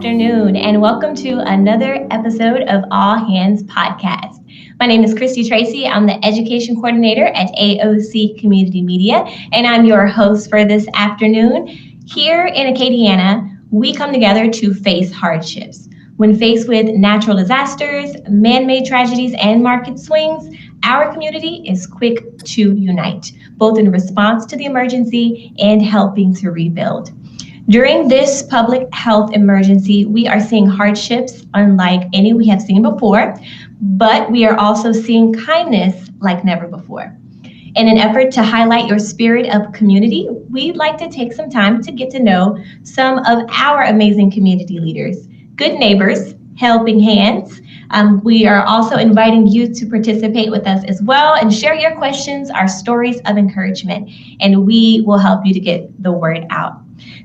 Afternoon, and welcome to another episode of All Hands Podcast. My name is Christy Tracy. I'm the Education Coordinator at AOC Community Media, and I'm your host for this afternoon. Here in Acadiana, we come together to face hardships. When faced with natural disasters, man-made tragedies, and market swings, our community is quick to unite, both in response to the emergency and helping to rebuild. During this public health emergency, we are seeing hardships unlike any we have seen before, but we are also seeing kindness like never before. In an effort to highlight your spirit of community, we'd like to take some time to get to know some of our amazing community leaders, good neighbors, helping hands. We are also inviting you to participate with us as well and share your questions, our stories of encouragement, and we will help you to get the word out.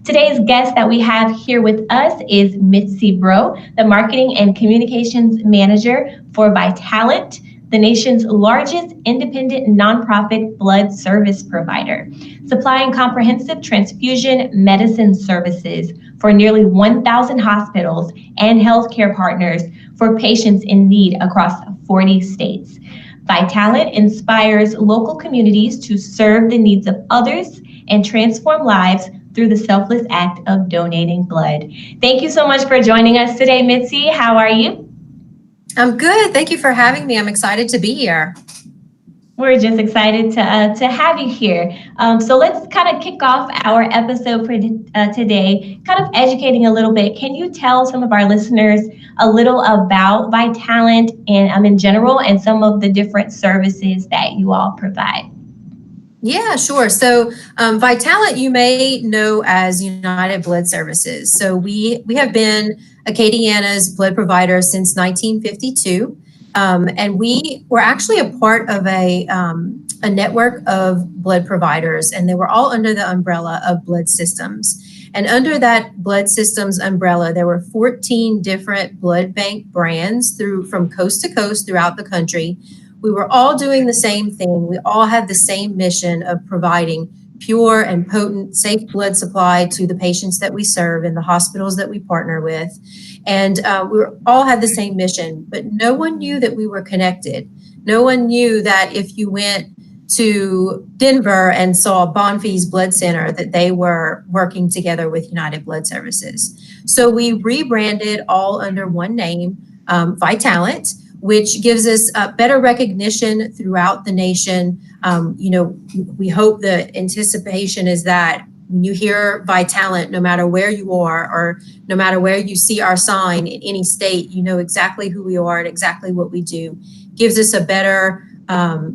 Today's guest that we have here with us is Mitzi Breaux, the Marketing and Communications Manager for Vitalant, the nation's largest independent nonprofit blood service provider, supplying comprehensive transfusion medicine services for nearly 1,000 hospitals and healthcare partners for patients in need across 40 states. Vitalant inspires local communities to serve the needs of others and transform lives through the selfless act of donating blood. Thank you so much for joining us today, Mitzi. How are you? I'm good. Thank you for having me. I'm excited to be here. We're just excited to have you here. So let's kind of kick off our episode for today, kind of educating a little bit. Can you tell some of our listeners a little about Vitalant and in general and some of the different services that you all provide? Yeah, sure. So Vitalant, you may know as United Blood Services. So we have been Acadiana's blood provider since 1952. And we were actually a part of a network of blood providers, and they were all under the umbrella of Blood Systems. And under that Blood Systems umbrella, there were 14 different blood bank brands from coast to coast throughout the country. we were all doing the same thing. We all had the same mission of providing pure and potent, safe blood supply to the patients that we serve in the hospitals that we partner with. And all had the same mission, but no one knew that we were connected. No one knew that if you went to Denver and saw Bonfils Blood Center, that they were working together with United Blood Services. So we rebranded all under one name, Vitalant, which gives us better recognition throughout the nation. We hope the anticipation is that when you hear Vitalant, no matter where you are or no matter where you see our sign in any state, you know exactly who we are and exactly what we do. Gives us a better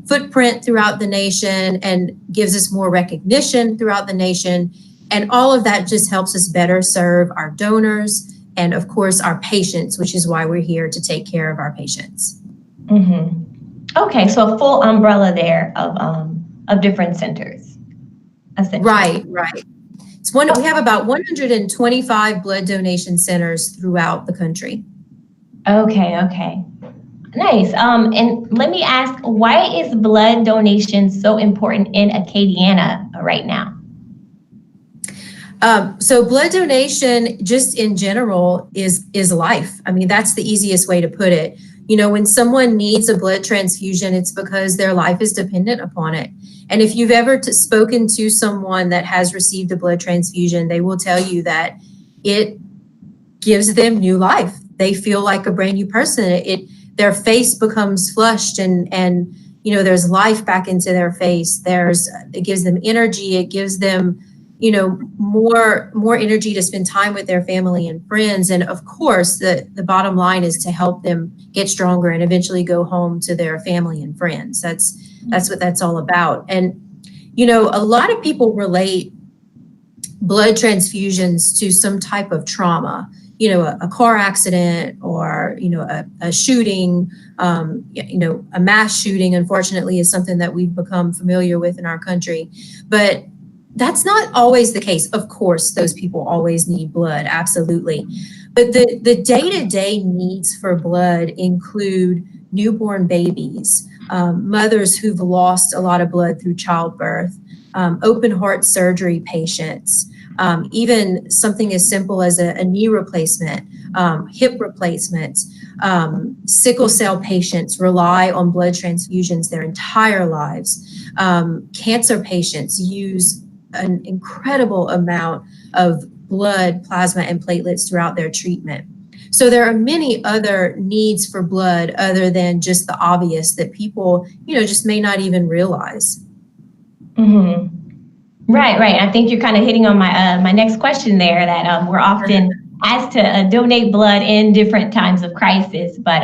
footprint throughout the nation and gives us more recognition throughout the nation. And all of that just helps us better serve our donors and, of course, our patients, which is why we're here to take care of our patients. Mm-hmm. Okay, so a full umbrella there of different centers. Right. We have about 125 blood donation centers throughout the country. Okay. Nice. And let me ask, why is blood donation so important in Acadiana right now? So blood donation, just in general, is life. I mean, that's the easiest way to put it. You know, when someone needs a blood transfusion, it's because their life is dependent upon it. And if you've ever spoken to someone that has received a blood transfusion, they will tell you that it gives them new life. They feel like a brand new person. Their face becomes flushed and there's life back into their face. It gives them energy. It gives them, more energy to spend time with their family and friends. And of course, the bottom line is to help them get stronger and eventually go home to their family and friends. That's what that's all about. And, a lot of people relate blood transfusions to some type of trauma, a car accident or, a shooting, a mass shooting, unfortunately, is something that we've become familiar with in our country. But that's not always the case. Of course, those people always need blood, absolutely. But the day-to-day needs for blood include newborn babies, mothers who've lost a lot of blood through childbirth, open heart surgery patients, even something as simple as a knee replacement, hip replacements. Sickle cell patients rely on blood transfusions their entire lives. Cancer patients use an incredible amount of blood, plasma, and platelets throughout their treatment. So there are many other needs for blood other than just the obvious that people, just may not even realize. Mm-hmm. Right. I think you're kind of hitting on my next question there, that we're often asked to donate blood in different times of crisis, but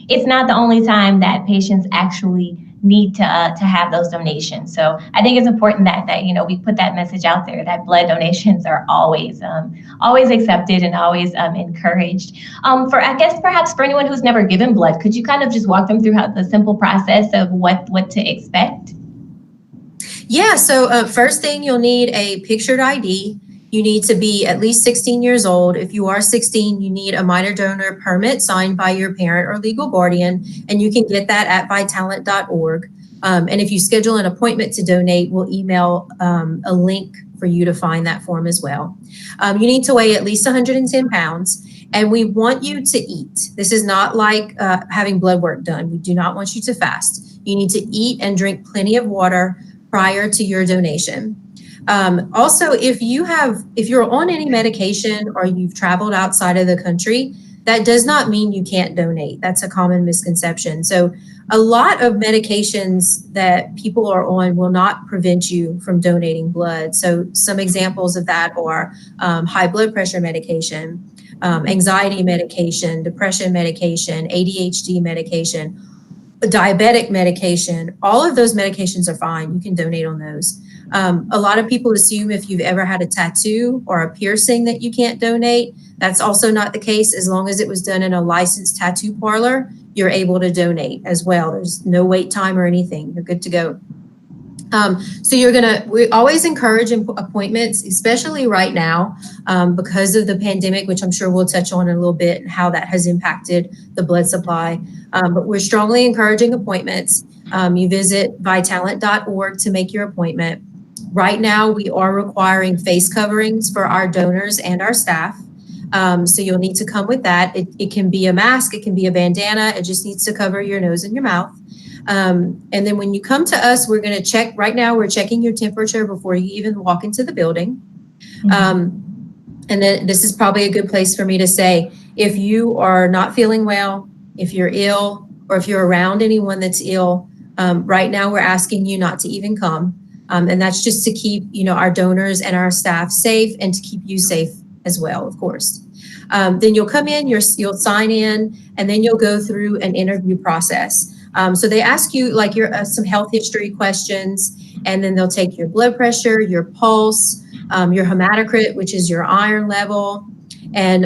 it's not the only time that patients actually need to have those donations. So I think it's important that we put that message out there that blood donations are always accepted and always encouraged. Perhaps for anyone who's never given blood, could you kind of just walk them through the simple process of what to expect? Yeah. So first thing, you'll need a pictured ID. You need to be at least 16 years old. If you are 16, you need a minor donor permit signed by your parent or legal guardian, and you can get that at vitalant.org. And if you schedule an appointment to donate, we'll email a link for you to find that form as well. You need to weigh at least 110 pounds, and we want you to eat. This is not like having blood work done. We do not want you to fast. You need to eat and drink plenty of water prior to your donation. Also, if you're on any medication or you've traveled outside of the country, that does not mean you can't donate. That's a common misconception. So a lot of medications that people are on will not prevent you from donating blood. So some examples of that are high blood pressure medication, anxiety medication, depression medication, ADHD medication, diabetic medication. All of those medications are fine. You can donate on those. A lot of people assume if you've ever had a tattoo or a piercing that you can't donate. That's also not the case. As long as it was done in a licensed tattoo parlor, you're able to donate as well. There's no wait time or anything. You're good to go. So we always encourage appointments, especially right now, because of the pandemic, which I'm sure we'll touch on in a little bit and how that has impacted the blood supply. But we're strongly encouraging appointments. You visit vitalent.org to make your appointment. Right now, we are requiring face coverings for our donors and our staff. So you'll need to come with that. It can be a mask, it can be a bandana. It just needs to cover your nose and your mouth. And then when you come to us, we're going to check. Right now, we're checking your temperature before you even walk into the building. And then this is probably a good place for me to say, if you are not feeling well, if you're ill, or if you're around anyone that's ill, right now we're asking you not to even come. And that's just to keep, our donors and our staff safe and to keep you safe as well, of course. Then you'll come in, you'll sign in, and then you'll go through an interview process. So they ask you some health history questions, and then they'll take your blood pressure, your pulse, your hematocrit, which is your iron level. And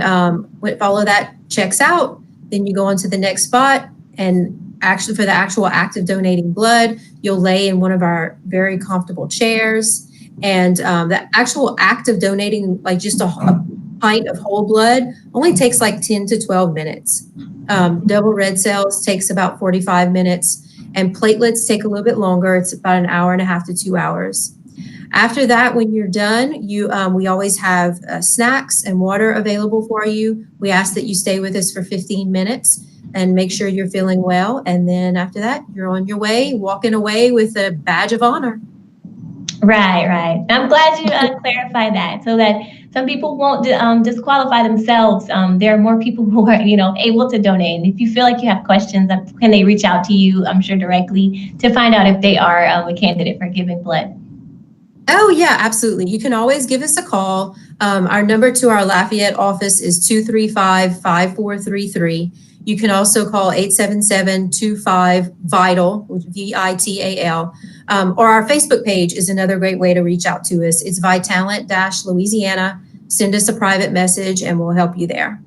if all of that checks out, then you go on to the next spot. And actually, for the actual act of donating blood, you'll lay in one of our very comfortable chairs. And the actual act of donating, just a pint of whole blood, only takes 10 to 12 minutes. Double red cells takes about 45 minutes, and platelets take a little bit longer. It's about an hour and a half to 2 hours. After that, when you're done, we always have snacks and water available for you. We ask that you stay with us for 15 minutes and make sure you're feeling well. And then after that, you're on your way, walking away with a badge of honor. Right. I'm glad you clarified that, so that some people won't disqualify themselves. There are more people who are, able to donate. And if you feel like you have questions, can they reach out to you, I'm sure, directly to find out if they are a candidate for giving blood? Oh, yeah, absolutely. You can always give us a call. Our number to our Lafayette office is 235-5433. You can also call 877-25-VITAL, VITAL. Or our Facebook page is another great way to reach out to us. It's Vitalent-Louisiana. Send us a private message and we'll help you there.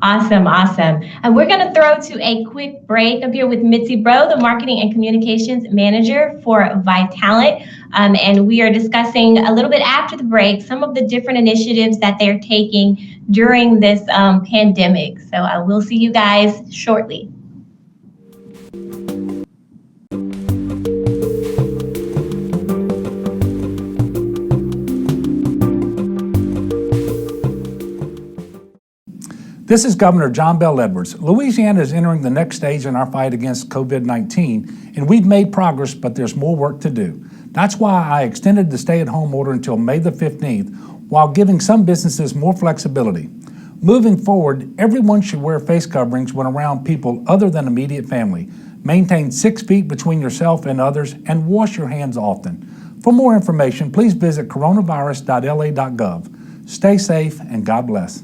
Awesome. And we're going to throw to a quick break. I'm here with Mitzi Breaux, the Marketing and Communications Manager for Vitalent. And we are discussing a little bit after the break some of the different initiatives that they're taking during this pandemic. So I will see you guys shortly. This is Governor John Bell Edwards. Louisiana is entering the next stage in our fight against COVID-19, and we've made progress, but there's more work to do. That's why I extended the stay-at-home order until May the 15th, while giving some businesses more flexibility. Moving forward, everyone should wear face coverings when around people other than immediate family. Maintain 6 feet between yourself and others, and wash your hands often. For more information, please visit coronavirus.la.gov. Stay safe, and God bless.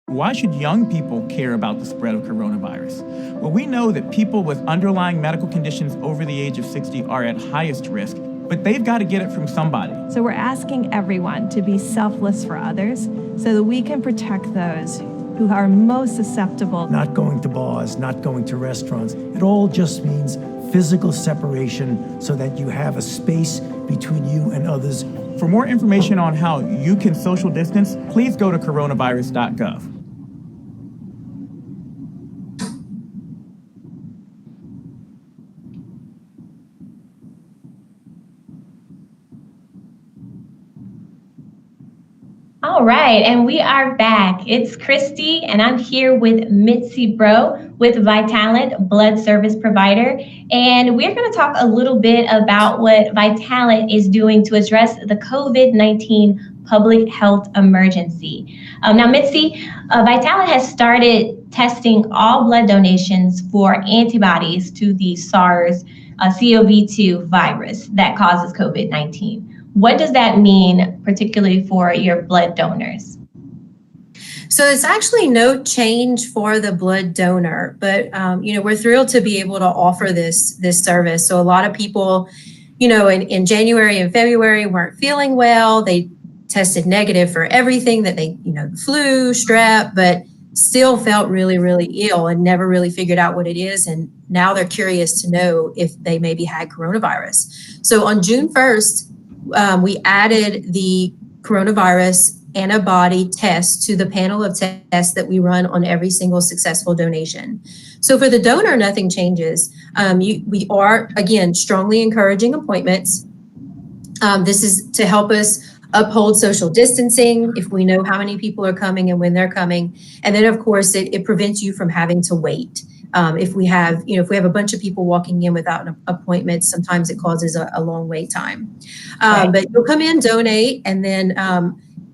Why should young people care about the spread of coronavirus? Well, we know that people with underlying medical conditions over the age of 60 are at highest risk, but they've got to get it from somebody. So we're asking everyone to be selfless for others so that we can protect those who are most susceptible. Not going to bars, not going to restaurants. It all just means physical separation so that you have a space between you and others. For more information on how you can social distance, please go to coronavirus.gov. All right, and we are back. It's Christy, and I'm here with Mitzi Breaux with Vitalent, blood service provider. And we're going to talk a little bit about what Vitalent is doing to address the COVID-19 public health emergency. Now, Mitzi, Vitalent has started testing all blood donations for antibodies to the SARS COV2 virus that causes COVID-19. What does that mean, particularly for your blood donors? So it's actually no change for the blood donor, but we're thrilled to be able to offer this service. So a lot of people, in January and February weren't feeling well. They tested negative for everything that they, flu, strep, but still felt really, really ill and never really figured out what it is. And now they're curious to know if they maybe had coronavirus. So on June 1st, we added the coronavirus antibody test to the panel of tests that we run on every single successful donation. So for the donor, nothing changes. We are, again, strongly encouraging appointments. This is to help us uphold social distancing if we know how many people are coming and when they're coming. And then, of course, it prevents you from having to wait. If we have a bunch of people walking in without an appointment, sometimes it causes a long wait time. Right. But you'll come in, donate, and then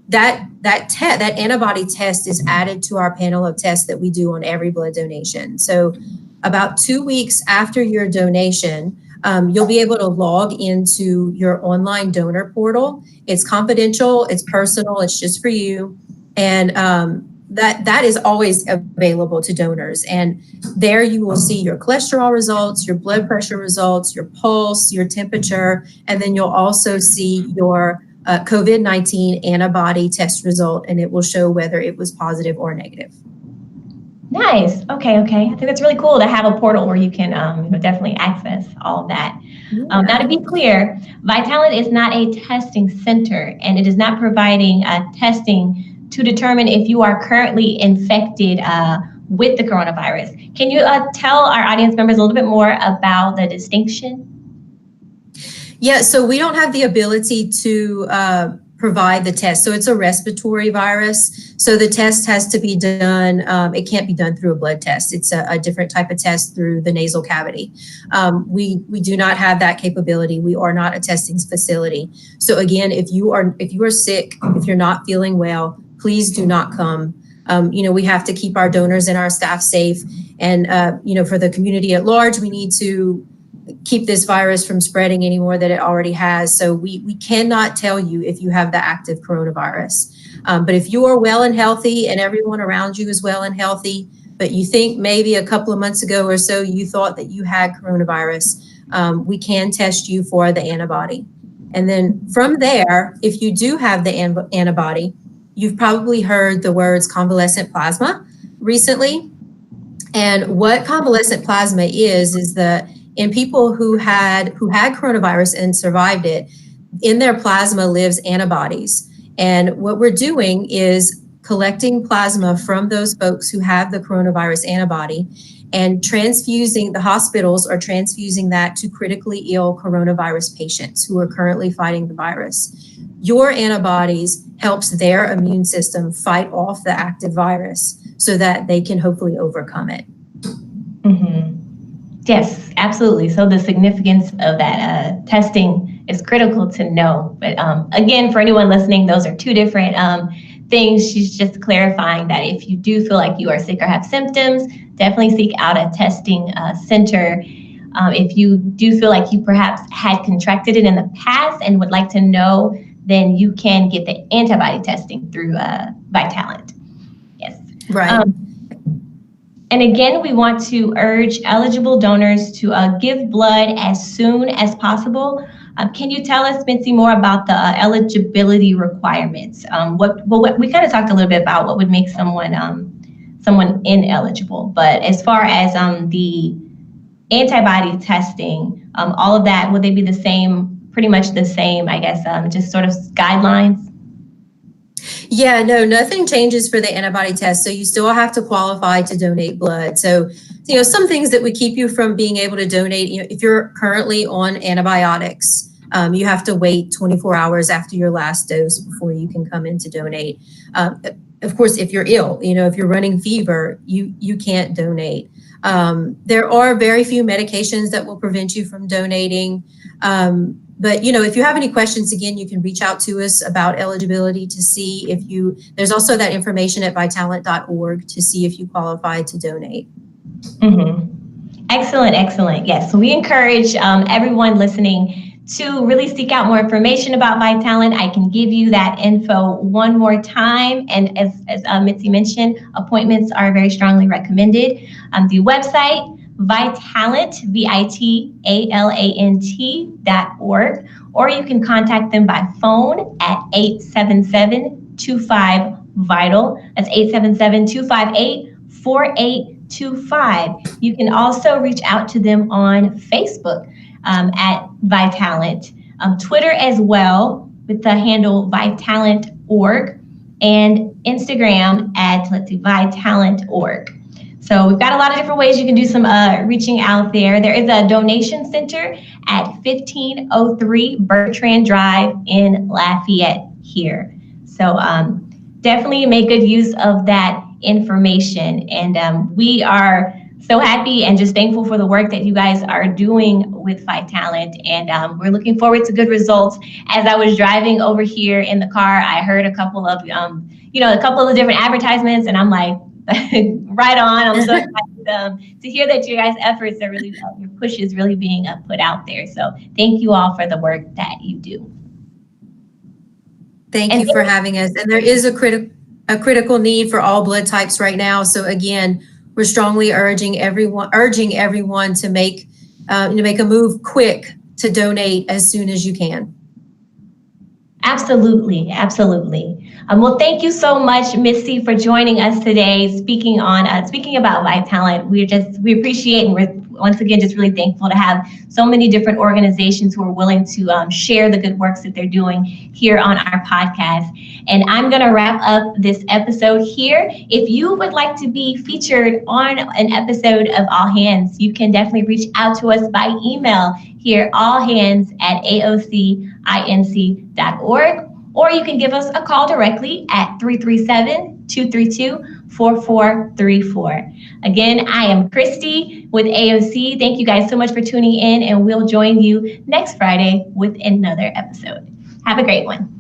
that antibody test is added to our panel of tests that we do on every blood donation. So about 2 weeks after your donation, you'll be able to log into your online donor portal. It's confidential, it's personal, it's just for you. And that is always available to donors. And there you will see your cholesterol results, your blood pressure results, your pulse, your temperature, and then you'll also see your COVID-19 antibody test result, and it will show whether it was positive or negative. Nice. Okay. I think that's really cool to have a portal where you can definitely access all of that. Yeah. Now, to be clear, Vitalant is not a testing center, and it is not providing testing to determine if you are currently infected with the coronavirus. Can you tell our audience members a little bit more about the distinction? Yeah, so we don't have the ability to provide the test. So it's a respiratory virus. So the test has to be done, it can't be done through a blood test. It's a different type of test through the nasal cavity. We do not have that capability. We are not a testing facility. So again, if you are sick, if you're not feeling well, please do not come. We have to keep our donors and our staff safe. And, for the community at large, we need to keep this virus from spreading any more than it already has. So we cannot tell you if you have the active coronavirus. But if you are well and healthy and everyone around you is well and healthy, but you think maybe a couple of months ago or so you thought that you had coronavirus, we can test you for the antibody. And then from there, if you do have the antibody, you've probably heard the words convalescent plasma recently. And what convalescent plasma is that in people who had coronavirus and survived it, in their plasma lives antibodies. And what we're doing is collecting plasma from those folks who have the coronavirus antibody and the hospitals are transfusing that to critically ill coronavirus patients who are currently fighting the virus. Your antibodies helps their immune system fight off the active virus so that they can hopefully overcome it. Mm-hmm. Yes, absolutely. So the significance of that testing is critical to know. But again, for anyone listening, those are two different things. She's just clarifying that if you do feel like you are sick or have symptoms, definitely seek out a testing center. If you do feel like you perhaps had contracted it in the past and would like to know, then you can get the antibody testing through Vitalant. Yes. Right. And again, we want to urge eligible donors to give blood as soon as possible. Can you tell us, Mitzi, more about the eligibility requirements? We kind of talked a little bit about what would make someone ineligible, but as far as the antibody testing, all of that, would they be the same, pretty much the same, I guess, just sort of guidelines? Yeah, no, nothing changes for the antibody test. So you still have to qualify to donate blood. So, some things that would keep you from being able to donate, if you're currently on antibiotics, you have to wait 24 hours after your last dose before you can come in to donate. Of course, if you're ill, if you're running fever, you can't donate. There are very few medications that will prevent you from donating. But, if you have any questions, again, you can reach out to us about eligibility to see there's also that information at vitalant.org to see if you qualify to donate. Mm-hmm. Excellent, excellent. Yes, so we encourage everyone listening to really seek out more information about Vitalant. I can give you that info one more time. And as Mitzi mentioned, appointments are very strongly recommended. The website, Vitalant, VITALANT.org, or you can contact them by phone at 877-25-VITAL. That's 877-258-4825. You can also reach out to them on Facebook at Vitalant, Twitter as well with the handle Vitalant.org, and Instagram at Vitalant.org. So we've got a lot of different ways you can do some reaching out there. There is a donation center at 1503 Bertrand Drive in Lafayette here. So definitely make good use of that information. And we are so happy and just thankful for the work that you guys are doing with Vitalant. And we're looking forward to good results. As I was driving over here in the car, I heard a couple of, a couple of different advertisements, and I'm like, right on. I'm so excited to hear that your guys' efforts are really, your push is really being put out there. So thank you all for the work that you do. Thank you for having us. And there is a critical need for all blood types right now. So again, we're strongly urging everyone to make a move quick to donate as soon as you can. Absolutely, absolutely. Well, thank you so much, Mitzi, for joining us today, speaking about Vitalant. We appreciate, and we're once again just really thankful to have so many different organizations who are willing to share the good works that they're doing here on our podcast. And I'm going to wrap up this episode here. If you would like to be featured on an episode of All Hands, you can definitely reach out to us by email here, allhands@aocinc.org, or you can give us a call directly at 337-232-4434. Again, I am Christy with AOC. Thank you guys so much for tuning in, and we'll join you next Friday with another episode. Have a great one.